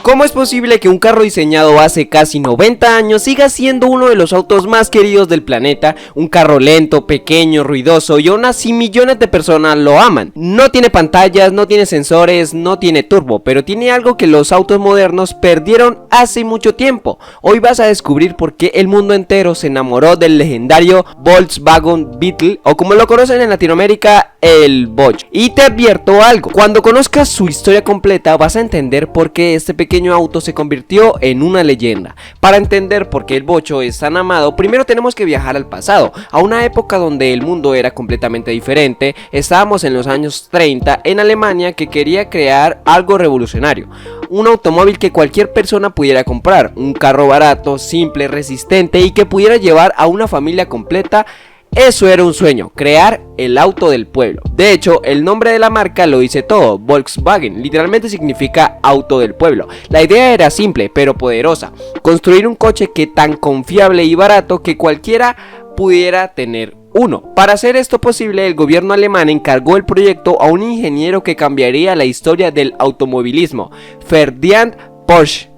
¿Cómo es posible que un carro diseñado hace casi 90 años siga siendo uno de los autos más queridos del planeta? Un carro lento, pequeño, ruidoso y aún así millones de personas lo aman. No tiene pantallas, no tiene sensores, no tiene turbo, pero tiene algo que los autos modernos perdieron hace mucho tiempo. Hoy vas a descubrir por qué el mundo entero se enamoró del legendario Volkswagen Beetle, o como lo conocen en Latinoamérica, el Bocho. Y te advierto algo, cuando conozcas su historia completa vas a entender por qué este pequeño auto se convirtió en una leyenda. Para entender por qué el Bocho es tan amado, primero tenemos que viajar al pasado, a una época donde el mundo era completamente diferente. Estábamos en los años 30 en Alemania, que quería crear algo revolucionario, un automóvil que cualquier persona pudiera comprar, un carro barato, simple, resistente y que pudiera llevar a una familia completa. Eso era un sueño, crear el auto del pueblo. De hecho, el nombre de la marca lo dice todo, Volkswagen, literalmente significa auto del pueblo. La idea era simple pero poderosa, construir un coche que tan confiable y barato que cualquiera pudiera tener uno. Para hacer esto posible, el gobierno alemán encargó el proyecto a un ingeniero que cambiaría la historia del automovilismo, Ferdinand Porsche.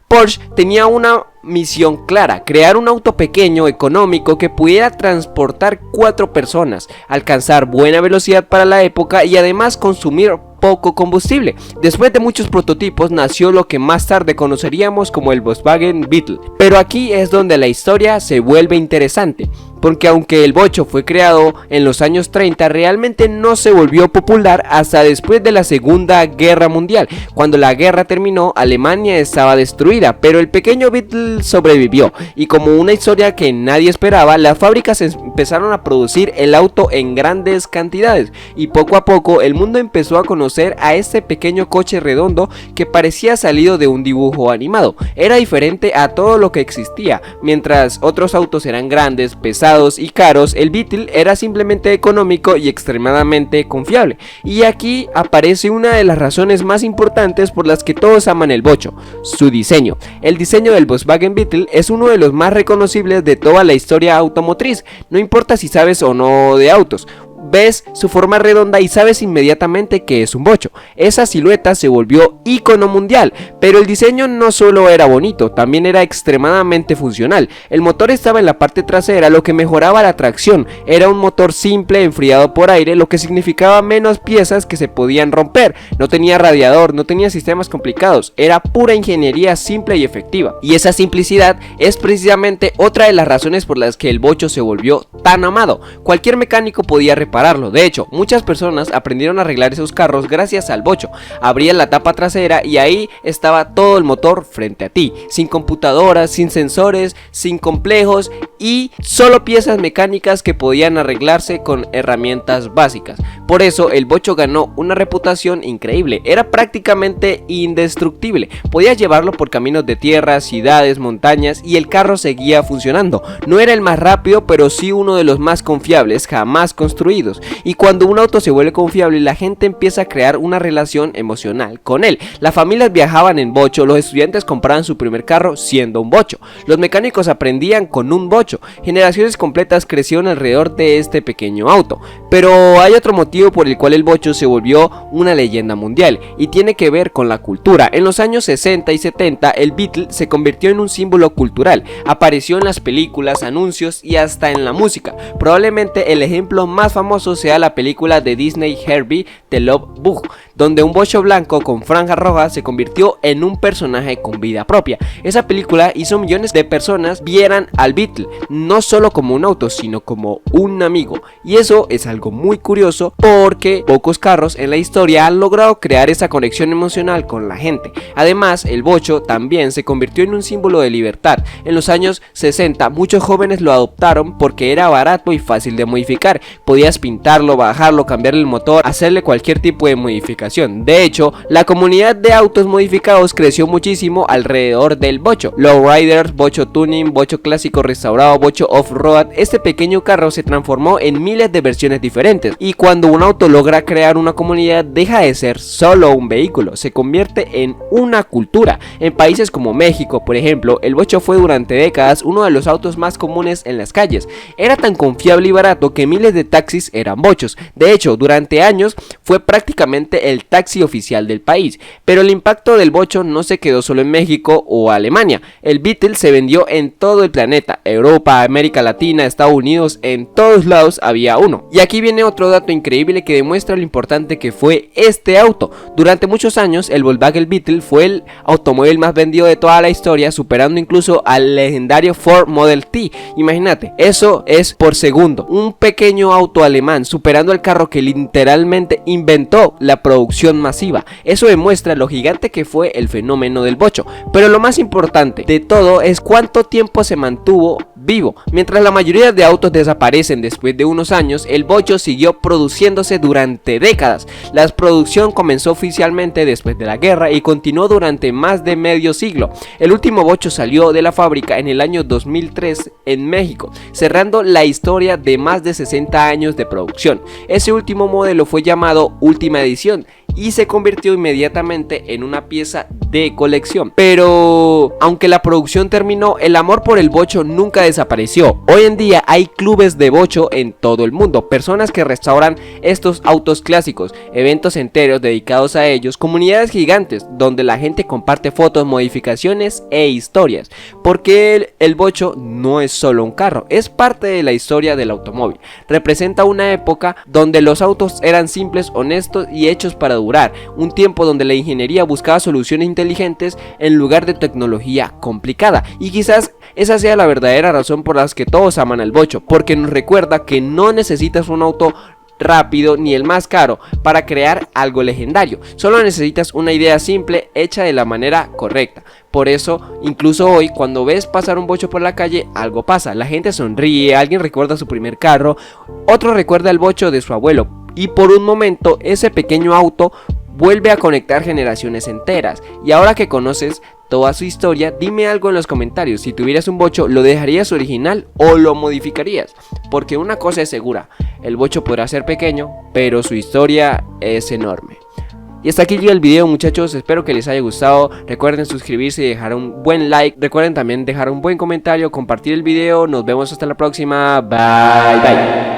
Porsche tenía una misión clara: crear un auto pequeño, económico, que pudiera transportar 4 personas, alcanzar buena velocidad para la época y además consumir poco combustible. Después de muchos prototipos nació lo que más tarde conoceríamos como el Volkswagen Beetle. Pero aquí es donde la historia se vuelve interesante, porque aunque el Bocho fue creado en los años 30, realmente no se volvió popular hasta después de la Segunda Guerra Mundial. Cuando la guerra terminó, Alemania estaba destruida, pero el pequeño Beetle sobrevivió, y como una historia que nadie esperaba, las fábricas empezaron a producir el auto en grandes cantidades, y poco a poco el mundo empezó a conocer a este pequeño coche redondo que parecía salido de un dibujo animado. Era diferente a todo lo que existía. Mientras otros autos eran grandes, pesados y caros, el Beetle era simplemente económico y extremadamente confiable. Y aquí aparece una de las razones más importantes por las que todos aman el Bocho: su diseño. El diseño del Volkswagen Beetle es uno de los más reconocibles de toda la historia automotriz. No importa si sabes o no de autos, ves su forma redonda y sabes inmediatamente que es un bocho. Esa silueta se volvió ícono mundial, pero el diseño no solo era bonito, también era extremadamente funcional. El motor estaba en la parte trasera, lo que mejoraba la tracción. Era un motor simple, enfriado por aire, lo que significaba menos piezas que se podían romper. No tenía radiador, no tenía sistemas complicados, era pura ingeniería simple y efectiva. Y esa simplicidad es precisamente otra de las razones por las que el Bocho se volvió tan amado. Cualquier mecánico podía repararlo. De hecho, muchas personas aprendieron a arreglar esos carros gracias al Bocho. Abrías la tapa trasera y ahí estaba todo el motor frente a ti, sin computadoras, sin sensores, sin complejos y solo piezas mecánicas que podían arreglarse con herramientas básicas. Por eso el Bocho ganó una reputación increíble. Era prácticamente indestructible. Podías llevarlo por caminos de tierra, ciudades, montañas y el carro seguía funcionando. No era el más rápido, pero sí uno de los más confiables jamás construidos. Y cuando un auto se vuelve confiable, la gente empieza a crear una relación emocional con él. Las familias viajaban en Bocho, los estudiantes compraban su primer carro siendo un Bocho, los mecánicos aprendían con un Bocho. Generaciones completas crecieron alrededor de este pequeño auto. Pero hay otro motivo por el cual el Bocho se volvió una leyenda mundial, y tiene que ver con la cultura. En los años 60 y 70 el Beetle se convirtió en un símbolo cultural. Apareció en las películas, anuncios y hasta en la música. Probablemente el ejemplo más famoso sea la película de Disney Herbie The Love Bug, donde un Bocho blanco con franjas rojas se convirtió en un personaje con vida propia. Esa película hizo millones de personas vieran al Beetle no solo como un auto, sino como un amigo, y eso es algo muy curioso porque pocos carros en la historia han logrado crear esa conexión emocional con la gente. Además, el Bocho también se convirtió en un símbolo de libertad. En los años 60 muchos jóvenes lo adoptaron porque era barato y fácil de modificar. Podías pintarlo, bajarlo, cambiarle el motor, hacerle cualquier tipo de modificación. De hecho, la comunidad de autos modificados creció muchísimo alrededor del Bocho. Lowriders, Bocho Tuning, Bocho clásico restaurado, Bocho Off-Road. Este pequeño carro se transformó en miles de versiones diferentes, y cuando un auto logra crear una comunidad, deja de ser solo un vehículo, se convierte en una cultura. En países como México, por ejemplo, el Bocho fue durante décadas uno de los autos más comunes en las calles. Era tan confiable y barato que miles de taxis eran Bochos. De hecho, durante años fue prácticamente el el taxi oficial del país. Pero el impacto del bocho no se quedó solo en México o Alemania. El Beetle se vendió en todo el planeta, Europa, América Latina, Estados Unidos, en todos lados había uno. Y aquí viene otro dato increíble que demuestra lo importante que fue este auto. Durante muchos años el Volkswagen Beetle fue el automóvil más vendido de toda la historia, superando incluso al legendario Ford Model T. Imagínate, eso es por segundo. Un pequeño auto alemán superando el carro que literalmente inventó la producción masiva. Eso demuestra lo gigante que fue el fenómeno del bocho. Pero lo más importante de todo es cuánto tiempo se mantuvo vivo. Mientras la mayoría de autos desaparecen después de unos años, el bocho siguió produciéndose durante décadas. La producción comenzó oficialmente después de la guerra y continuó durante más de medio siglo. El último bocho salió de la fábrica en el año 2003 en México, cerrando la historia de más de 60 años de producción. Ese último modelo fue llamado Última Edición y se convirtió inmediatamente en una pieza de colección. Pero aunque la producción terminó, el amor por el bocho nunca desapareció. Hoy en día hay clubes de bocho en todo el mundo, personas que restauran estos autos clásicos, eventos enteros dedicados a ellos, comunidades gigantes donde la gente comparte fotos, modificaciones e historias. Porque el bocho no es solo un carro, es parte de la historia del automóvil. Representa una época donde los autos eran simples, honestos y hechos para durar, un tiempo donde la ingeniería buscaba soluciones inteligentes en lugar de tecnología complicada. Y quizás esa sea la verdadera razón por la que todos aman al bocho, porque nos recuerda que no necesitas un auto rápido ni el más caro para crear algo legendario, solo necesitas una idea simple hecha de la manera correcta. Por eso, incluso hoy, cuando ves pasar un bocho por la calle, algo pasa, la gente sonríe, alguien recuerda su primer carro, otro recuerda el bocho de su abuelo, y por un momento ese pequeño auto vuelve a conectar generaciones enteras. Y ahora que conoces toda su historia, dime algo en los comentarios. Si tuvieras un bocho, ¿lo dejarías original o lo modificarías? Porque una cosa es segura, el bocho podrá ser pequeño, pero su historia es enorme. Y hasta aquí llega el video, muchachos, espero que les haya gustado. Recuerden suscribirse y dejar un buen like. Recuerden también dejar un buen comentario, compartir el video. Nos vemos hasta la próxima. Bye bye.